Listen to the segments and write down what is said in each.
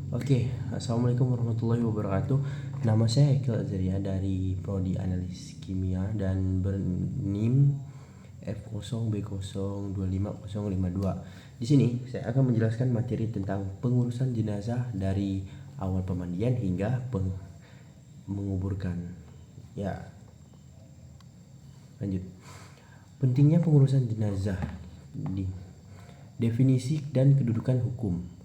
Oke, Assalamualaikum warahmatullahi wabarakatuh. Nama saya Eko Azaria dari Prodi Analis Kimia dan berNIM F0B025052. Di sini saya akan menjelaskan materi tentang pengurusan jenazah dari awal pemandian hingga menguburkan. Ya, lanjut. Pentingnya pengurusan jenazah di definisi dan kedudukan hukum.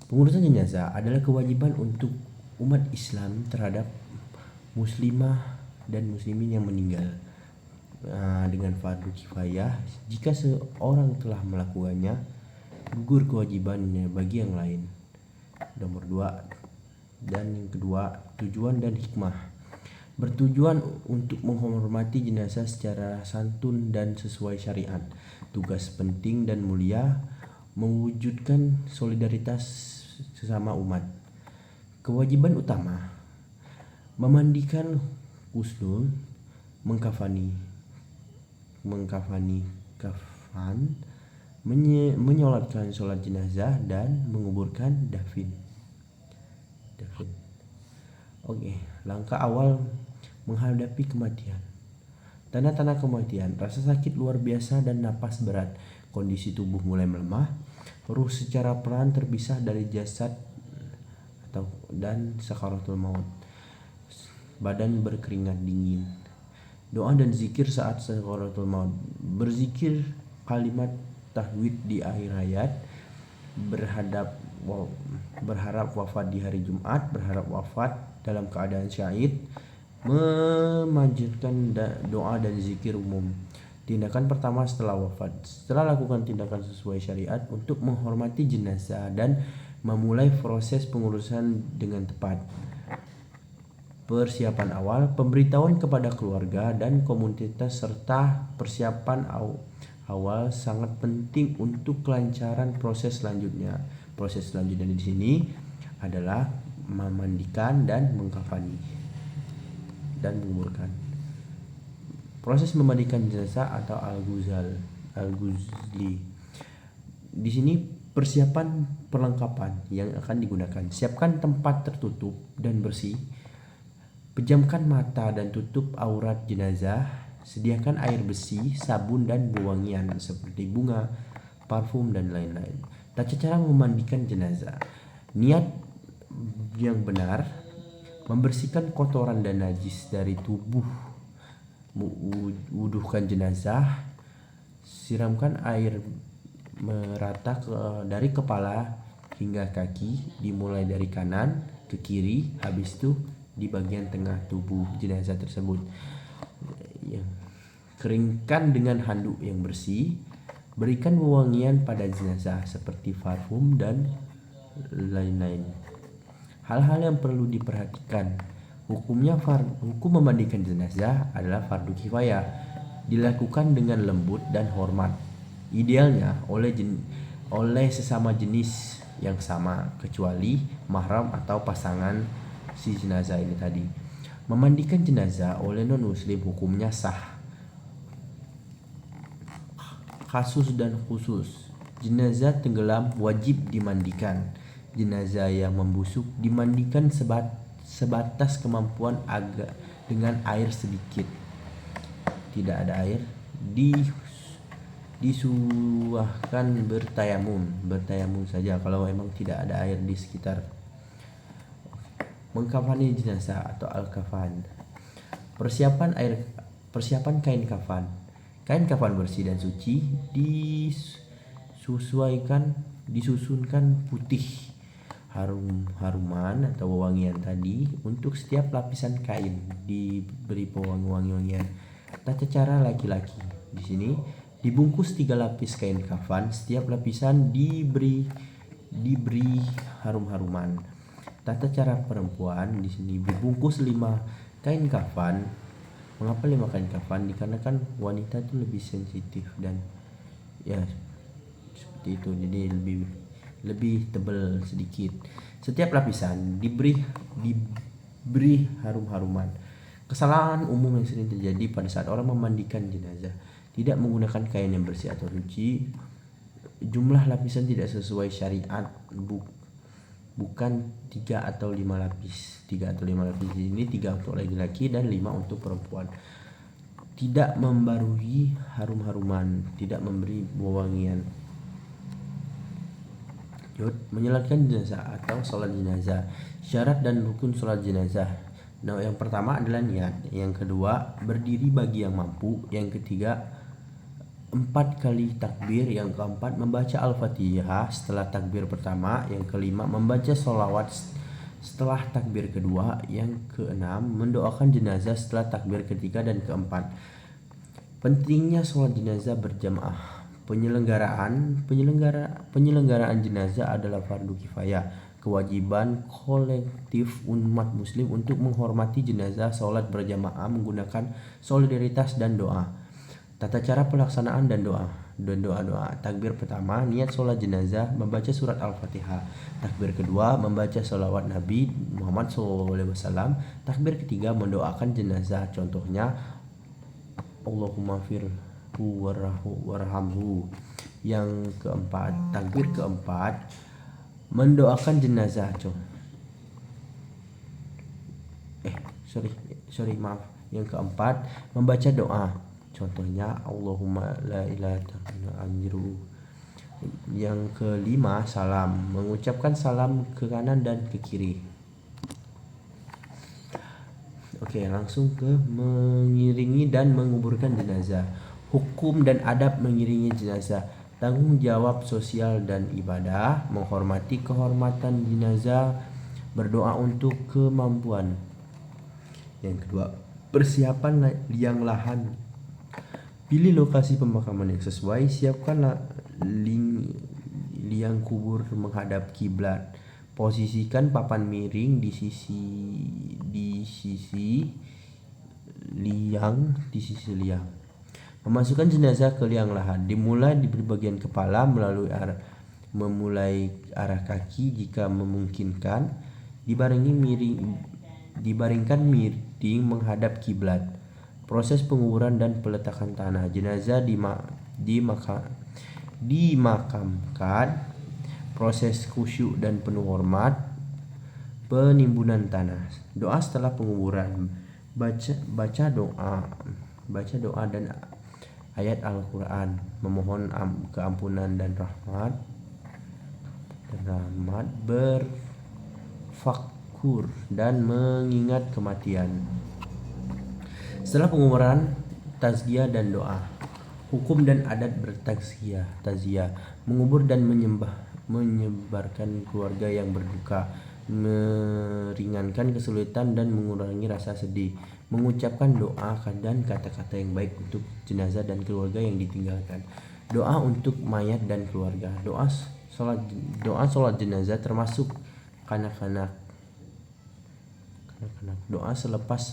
Pengurusan jenazah adalah kewajiban untuk umat Islam terhadap muslimah dan muslimin yang meninggal dengan fardu kifayah. Jika seorang telah melakukannya, gugur kewajibannya bagi yang lain. Nomor 2 dan yang kedua, tujuan dan hikmah. Bertujuan untuk menghormati jenazah secara santun dan sesuai syariat. Tugas penting dan mulia mewujudkan solidaritas sesama umat. Kewajiban utama: memandikan ghusl, mengkafani kafan, menyolatkan sholat jenazah dan menguburkan dafin. Oke, langkah awal menghadapi kematian. Tanda-tanda kematian: rasa sakit luar biasa dan napas berat, kondisi tubuh mulai melemah, ruh secara perlahan terpisah dari jasad dan sakaratul maut, badan berkeringat dingin. Doa dan zikir saat sakaratul maut: berzikir kalimat tahwid di akhir hayat, berharap wafat di hari Jumat, berharap wafat dalam keadaan syahid, memanjatkan doa dan zikir umum. Tindakan pertama setelah wafat: setelah lakukan tindakan sesuai syariat untuk menghormati jenazah dan memulai proses pengurusan dengan tepat. Persiapan awal: pemberitahuan kepada keluarga dan komunitas serta persiapan awal sangat penting untuk kelancaran proses selanjutnya. Proses selanjutnya di sini adalah memandikan dan mengkafani dan menguburkan. Proses memandikan jenazah atau al-ghusli. Di sini persiapan perlengkapan yang akan digunakan. Siapkan tempat tertutup dan bersih. Pejamkan mata dan tutup aurat jenazah. Sediakan air bersih, sabun dan wewangian seperti bunga, parfum dan lain-lain. Tata cara memandikan jenazah. Niat yang benar: membersihkan kotoran dan najis dari tubuh, wuduhkan jenazah, siramkan air merata dari kepala hingga kaki, dimulai dari kanan ke kiri, habis itu di bagian tengah tubuh jenazah tersebut. Keringkan dengan handuk yang bersih. Berikan wewangian pada jenazah seperti parfum dan lain-lain. Hal-hal yang perlu diperhatikan: hukum memandikan jenazah adalah fardu kifayah, dilakukan dengan lembut dan hormat, idealnya oleh sesama jenis yang sama, kecuali mahram atau pasangan si jenazah ini tadi. Memandikan jenazah oleh non muslim hukumnya sah. Kasus dan khusus: jenazah tenggelam wajib dimandikan. Jenazah yang membusuk dimandikan sebatas kemampuan dengan air sedikit. Tidak ada air, disuahkan bertayamum saja kalau memang tidak ada air di sekitar. Mengkafani jenazah atau al-kafan. Persiapan kain kafan. Kain kafan bersih dan suci disusunkan putih, haruman atau wewangian tadi. Untuk setiap lapisan kain diberi wewangian. Tata cara laki-laki: di sini dibungkus 3 lapis kain kafan, setiap lapisan diberi harum-haruman. Tata cara perempuan: di sini dibungkus 5 kain kafan. Mengapa 5 kain kafan? Dikarenakan wanita itu lebih sensitif dan ya seperti itu, jadi lebih tebal sedikit. Setiap lapisan diberi harum-haruman. Kesalahan umum yang sering terjadi pada saat orang memandikan jenazah: tidak menggunakan kain yang bersih atau suci, jumlah lapisan tidak sesuai syariat, bukan 3 atau 5 lapis. 3 atau 5 lapis ini 3 untuk laki-laki dan 5 untuk perempuan. Tidak membarui harum-haruman, tidak memberi wewangian. Menyolatkan jenazah atau sholat jenazah. Syarat dan rukun sholat jenazah. Nah, yang pertama adalah niat, yang kedua berdiri bagi yang mampu, yang ketiga 4 kali takbir, yang keempat membaca Al-Fatihah setelah takbir pertama, yang kelima membaca sholawat setelah takbir kedua, yang keenam mendoakan jenazah setelah takbir ketiga dan keempat. Pentingnya sholat jenazah berjamaah. Penyelenggaraan jenazah adalah fardu kifayah, kewajiban kolektif umat muslim untuk menghormati jenazah. Sholat berjamaah menggunakan solidaritas dan doa. Tata cara pelaksanaan dan doa. Takbir pertama, niat sholat jenazah, membaca surat Al-Fatihah. Takbir kedua, membaca sholawat Nabi Muhammad SAW. Takbir ketiga, mendoakan jenazah. Contohnya, Allahumma firhu warhamhu. Yang keempat, takbir keempat, mendoakan jenazah. Yang keempat, membaca doa. Contohnya Allahumma la ilaha illa anjiru. Yang kelima, salam, mengucapkan salam ke kanan dan ke kiri. Oke, langsung ke mengiringi dan menguburkan jenazah. Hukum dan adab mengiringi jenazah. Tanggung jawab sosial dan ibadah, menghormati kehormatan jenazah, berdoa untuk kemampuan. Yang kedua, persiapan liang lahan. Pilih lokasi pemakaman yang sesuai, siapkan liang kubur menghadap kiblat. Posisikan papan miring di sisi liang. Memasukkan jenazah ke liang lahat. Dimulai di bagian kepala memulai arah kaki jika memungkinkan. Dibaringkan miring menghadap kiblat. Proses penguburan dan peletakan tanah. Jenazah dimakamkan. Proses khusyuk dan penuh hormat. Penimbunan tanah. Doa setelah penguburan. Baca doa dan ayat Al-Quran, memohon keampunan dan rahmat, berfakur dan mengingat kematian. Setelah penguburan, tazkiyah dan doa. Hukum dan adat bertazkiyah, mengubur dan menyebarkan keluarga yang berduka, meringankan kesulitan dan mengurangi rasa sedih, mengucapkan doa dan kata-kata yang baik untuk jenazah dan keluarga yang ditinggalkan. Doa untuk mayat dan keluarga. Doa sholat jenazah termasuk kanak-kanak. Doa selepas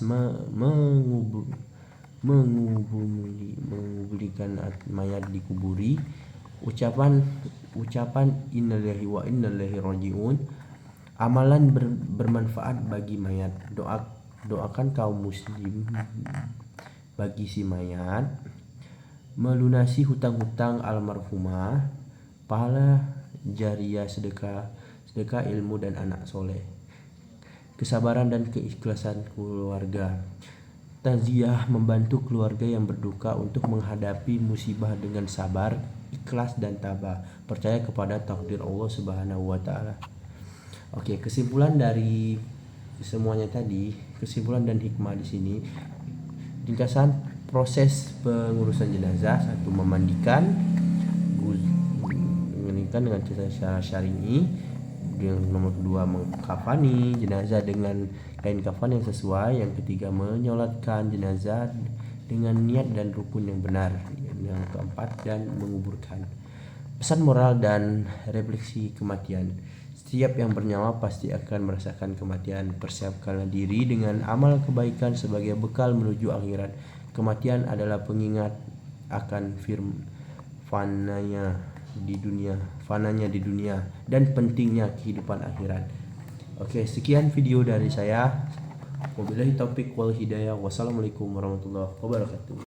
menguburkan mayat dikuburi. Ucapan innalillahi wa inna ilaihi rajiun. Amalan bermanfaat bagi mayat. Doakan kaum muslim bagi si mayat. Melunasi hutang-hutang almarhumah. Pahala jariah, sedekah ilmu dan anak soleh. Kesabaran dan keikhlasan keluarga. Takziah, membantu keluarga yang berduka untuk menghadapi musibah dengan sabar, ikhlas dan tabah, percaya kepada takdir Allah Subhanahu wa taala. Oke, kesimpulan dari semuanya tadi, kesimpulan dan hikmah di sini. Ringkasan proses pengurusan jenazah: 1. Memandikan dengan cara syar'i. Yang nomor 2, mengkafani jenazah dengan kain kafan yang sesuai. Yang ketiga, menyolatkan jenazah dengan niat dan rukun yang benar. Yang keempat, dan menguburkan. Pesan moral dan refleksi kematian. Setiap yang bernyawa pasti akan merasakan kematian. Persiapkanlah diri dengan amal kebaikan sebagai bekal menuju akhirat. Kematian adalah pengingat akan fananya di dunia dan pentingnya kehidupan akhirat. Oke, sekian video dari saya. Wabillahi taufik wal hidayah. Wassalamualaikum warahmatullahi wabarakatuh.